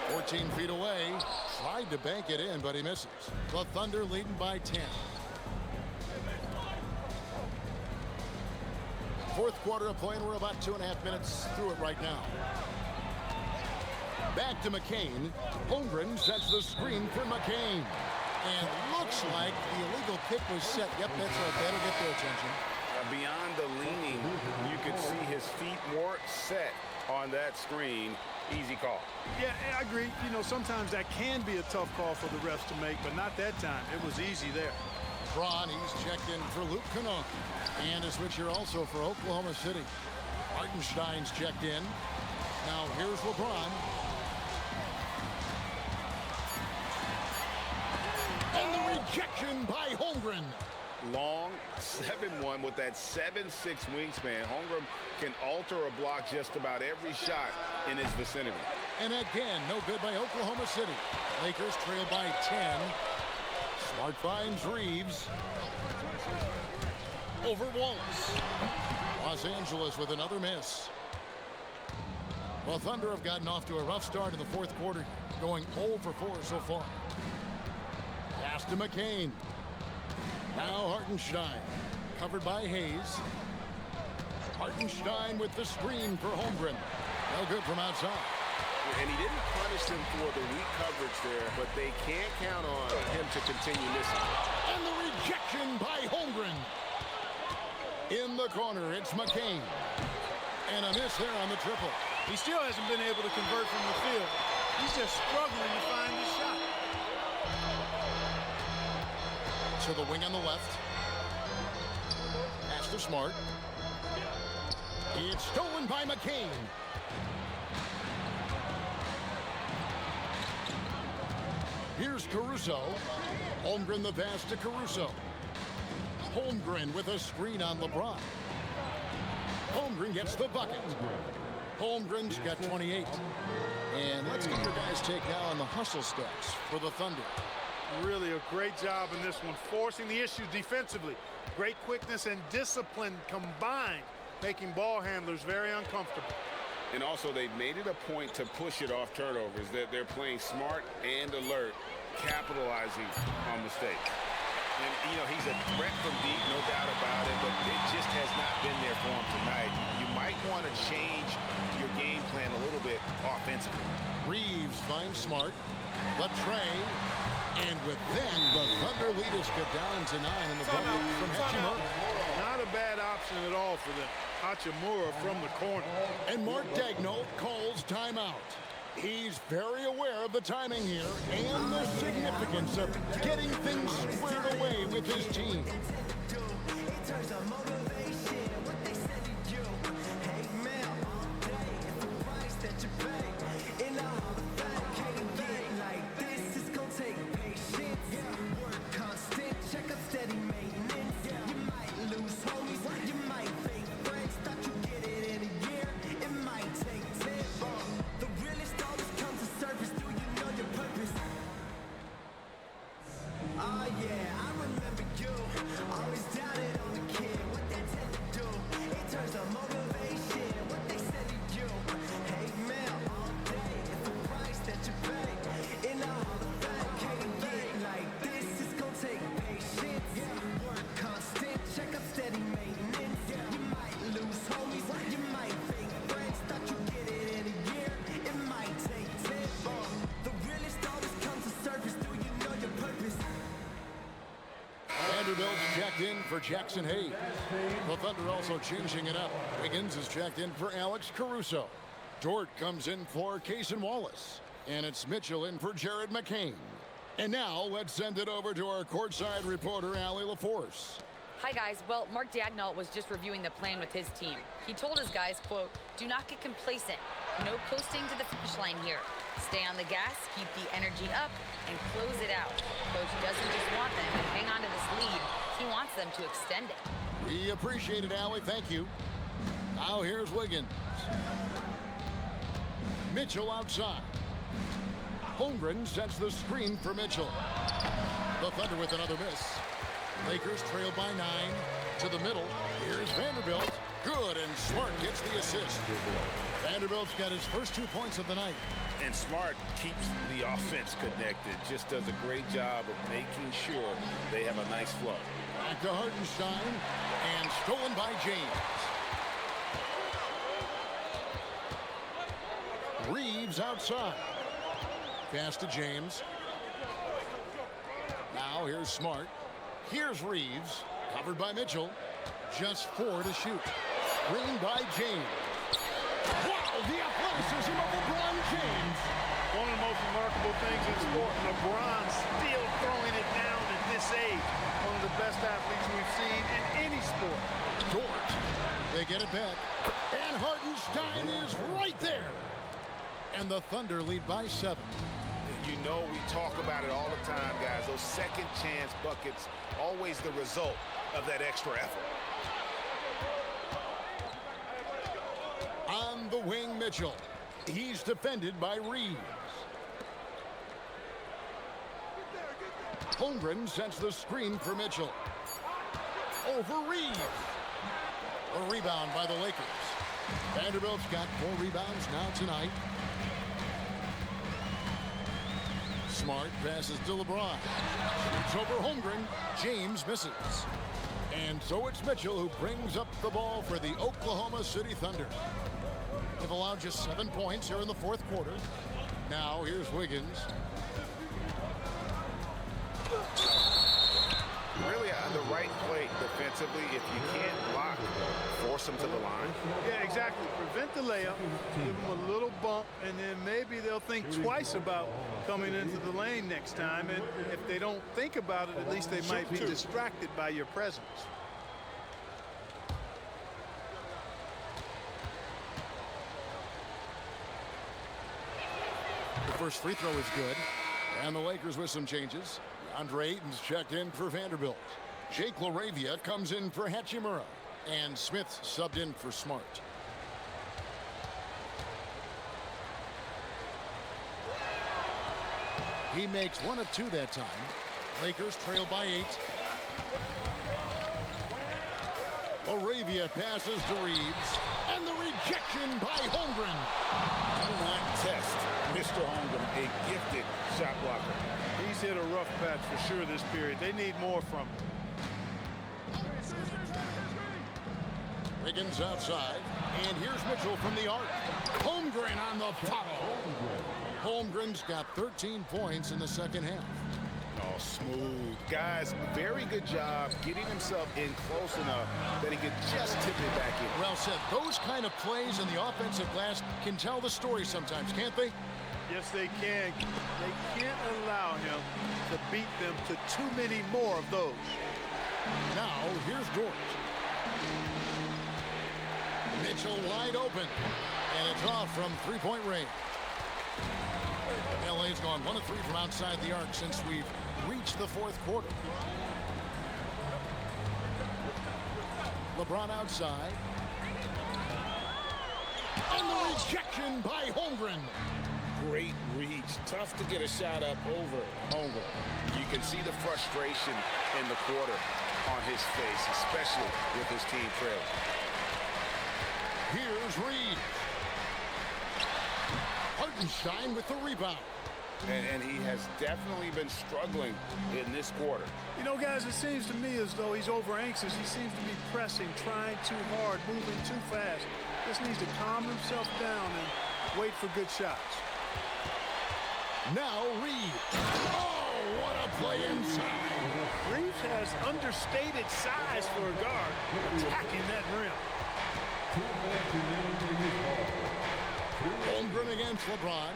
14 feet away. Tried to bank it in, but he misses. The Thunder leading by 10. Fourth quarter of play, and we're about 2.5 minutes through it right now. Back to McCain. Holmgren sets the screen for McCain. And looks like the illegal kick was set. Yep, that's right. That'll get their attention. Beyond the leaning, you could see his feet more set on that screen. Easy call. Yeah, I agree. You know, sometimes that can be a tough call for the refs to make, but not that time. It was easy there. LeBron, he's checked in for Luke Kennard. And a switcher also for Oklahoma City. Hartenstein's checked in. Now here's LeBron. And the rejection by Holmgren. Long 7-1 with that 7'6" wingspan. Holmgren can alter a block just about every shot in his vicinity. And again, no good by Oklahoma City. Lakers trail by 10. Smart finds Reeves. Over Wallace. Los Angeles with another miss. Well, Thunder have gotten off to a rough start in the fourth quarter, going 0 for 4 so far. Pass to McCain. Now Hartenstein, covered by Hayes. Hartenstein with the screen for Holmgren. No good from outside. And he didn't punish them for the weak coverage there, but they can't count on him to continue missing. And the rejection by Holmgren. In the corner, it's McCain. And a miss there on the triple. He still hasn't been able to convert from the field. He's just struggling to find his shot. To the wing on the left. Pass to Smart. It's stolen by McCain. Here's Caruso. Holmgren the pass to Caruso. Holmgren with a screen on LeBron. Holmgren gets the bucket. Holmgren's got 28. And let's get your guys' take now on the hustle stats for the Thunder. Really a great job in this one, forcing the issue defensively. Great quickness and discipline combined, making ball handlers very uncomfortable. And also, they've made it a point to push it off turnovers. That they're playing smart and alert, capitalizing on mistakes. And, you know, he's a threat from deep, no doubt about it, but it just has not been there for him tonight. You might want to change your game plan a little bit offensively. Reeves finds Smart. The tray. And with that, the Thunder lead is cut down to 9 in the bubble from Hachimura. Not a bad option at all for them. Hachimura from the corner. And Mark Daigneault calls timeout. He's very aware of the timing here and the significance of getting things squared away with his team. Vanderbilt's checked in for Jackson Hayes. The Thunder also changing it up. Wiggins is checked in for Alex Caruso. Dort comes in for Cason Wallace. And it's Mitchell in for Jared McCain. And now let's send it over to our courtside reporter, Allie LaForce. Hi, guys. Well, Mark Daigneault was just reviewing the plan with his team. He told his guys, quote, "Do not get complacent. No coasting to the finish line here. Stay on the gas, keep the energy up, and close it out." Coach doesn't just want them to hang on to this lead. He wants them to extend it. We appreciate it, Allie. Thank you. Now here's Wiggins. Mitchell outside. Holmgren sets the screen for Mitchell. The Thunder with another miss. Lakers trail by 9 to the middle. Here's Vanderbilt. Good, and Smart gets the assist. Vanderbilt's got his first 2 points of the night. And Smart keeps the offense connected. Just does a great job of making sure they have a nice flow. Back to Hartenstein, and stolen by James. Reeves outside. Pass to James. Now here's Smart. Here's Reeves, covered by Mitchell. Just 4 to shoot. Screen by James. Wow, the athleticism of LeBron James. One of the most remarkable things in sport, LeBron still throwing it down at this age. One of the best athletes we've seen in any sport. Dort, they get it back. And Hartenstein is right there. And the Thunder lead by 7. You know we talk about it all the time, guys. Those second chance buckets, always the result of that extra effort. On the wing, Mitchell. He's defended by Reeves. Holmgren sends the screen for Mitchell. Over Reeves. A rebound by the Lakers. Vanderbilt's got 4 rebounds now tonight. Smart passes to LeBron. It's over Holmgren. James misses. And so it's Mitchell who brings up the ball for the Oklahoma City Thunder. They've allowed just 7 points here in the 4th quarter. Now here's Wiggins. Really on the right play defensively. If you can't block, force them to the line. Yeah, exactly. Prevent the layup, give them a little bump, and then maybe they'll think twice about coming into the lane next time. And if they don't think about it, at least they might be distracted by your presence. The first free throw is good. And the Lakers with some changes. Andre Ayton's checked in for Vanderbilt. Jake LaRavia comes in for Hachimura. And Smith subbed in for Smart. He makes 1 of 2 that time. Lakers trail by 8. LaRavia passes to Reeves. And the rejection by Holmgren. Do not test Mr. Holmgren, a gifted shot blocker. He's hit a rough patch for sure this period. They need more from him. Wiggins outside. And here's Mitchell from the arc. Holmgren on the follow. Holmgren's got 13 points in the second half. Oh, smooth. Guys, very good job getting himself in close enough that he could just tip it back in. Well said. Those kind of plays in the offensive glass can tell the story sometimes, can't they? Yes, they can. They can't allow him to beat them to too many more of those. Now, here's Dort. Mitchell wide open. And it's off from three-point range. LA's gone 1 of 3 from outside the arc since we've reached the 4th quarter. LeBron outside. And the rejection by Holmgren. Great reach. Tough to get a shot up over Holmgren. You can see the frustration in the quarter on his face, especially with his team trailing. Here's Reeves. Hartenstein with the rebound. And he has definitely been struggling in this quarter. You know, guys, it seems to me as though he's over anxious. He seems to be pressing, trying too hard, moving too fast. Just needs to calm himself down and wait for good shots. Now Reeves. Oh, what a play inside. Reeves has understated size for a guard, attacking that rim. Holmgren against LeBron.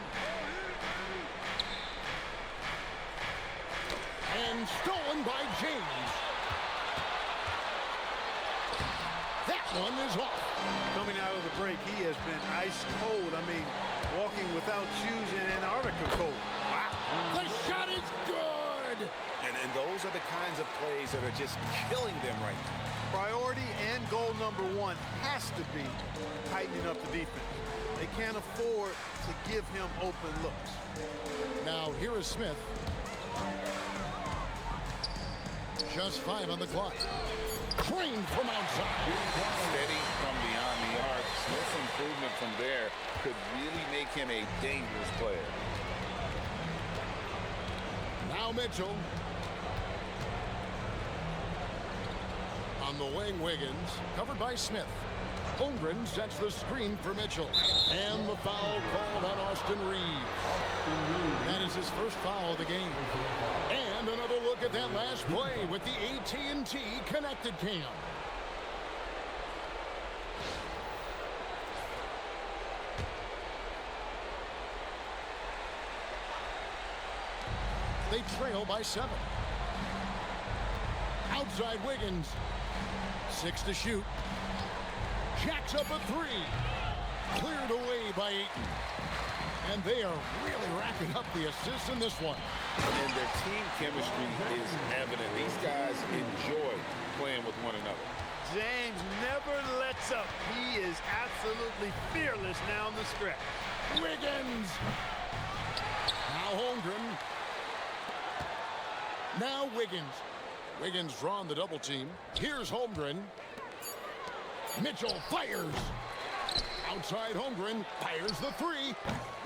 And stolen by James. That one is off. Coming out of the break, he has been ice cold. I mean, walking without shoes in Antarctica cold. Wow. The shot is good. And those are the kinds of plays that are just killing them right now. Priority and goal number 1 has to be tightening up the defense. They can't afford to give him open looks. Now here is Smith. Just 5 on the clock. Trained from outside. Steady from beyond the arc. Smith's improvement from there could really make him a dangerous player. Now Mitchell. On the wing, Wiggins. Covered by Smith. Holmgren sets the screen for Mitchell. And the foul called on Austin Reeves. That is his first foul of the game. And another look at that last play with the AT&T connected cam. They trail by 7. Outside Wiggins. 6 to shoot. Jacks up a 3. Cleared away by Ayton. And they are really racking up the assists in this one. And their team chemistry is evident. These guys enjoy playing with one another. James never lets up. He is absolutely fearless now in the stretch. Wiggins. Now Holmgren. Now Wiggins. Wiggins drawn the double team. Here's Holmgren. Mitchell fires. Outside Holmgren fires the 3.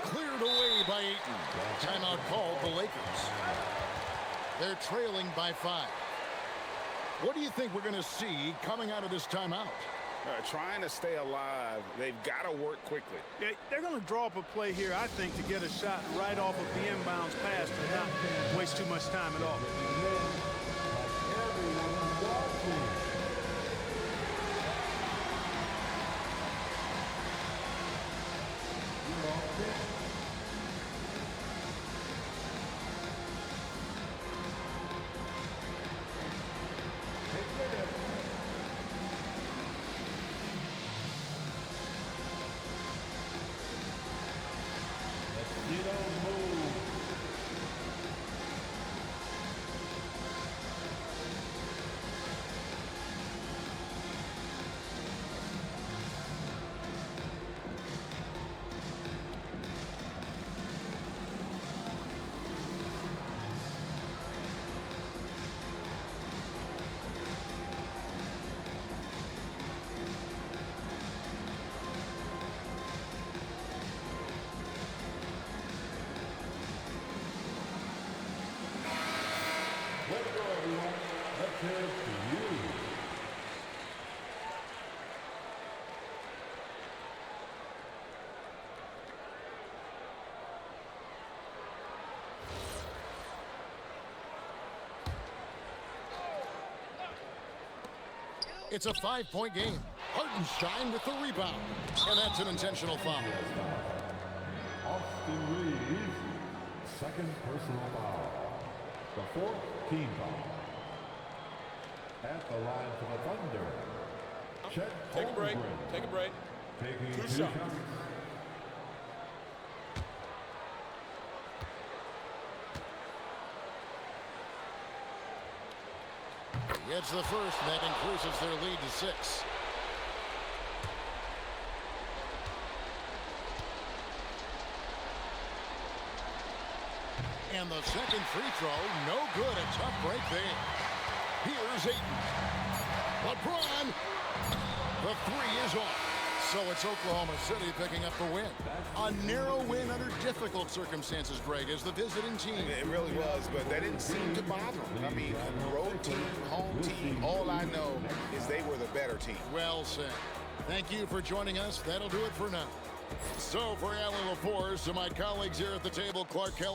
Cleared away by Ayton. Timeout called the Lakers. They're trailing by 5. What do you think we're going to see coming out of this timeout? Trying to stay alive. They've got to work quickly. Yeah, they're going to draw up a play here, I think, to get a shot right off of the inbounds pass and not waste too much time at all. It's a 5-point game. Hartenstein with the rebound. And that's an intentional foul. Austin Reeves, second personal foul. The 4th team foul. At the line for the Thunder. Chet Take a break. Holmgren. Take a break. Taking 2 2 shots. shots. Gets the first, and that increases their lead to 6. And the second free throw, no good. A tough break there. Here's Ayton. LeBron. The 3 is off. So it's Oklahoma City picking up the win. A narrow win under difficult circumstances, Greg, as the visiting team. It really was, but that didn't seem to bother them. I mean, road team, home team, all I know is they were the better team. Well said. Thank you for joining us. That'll do it for now. So for Alan LaForce, to my colleagues here at the table, Clark Kelly.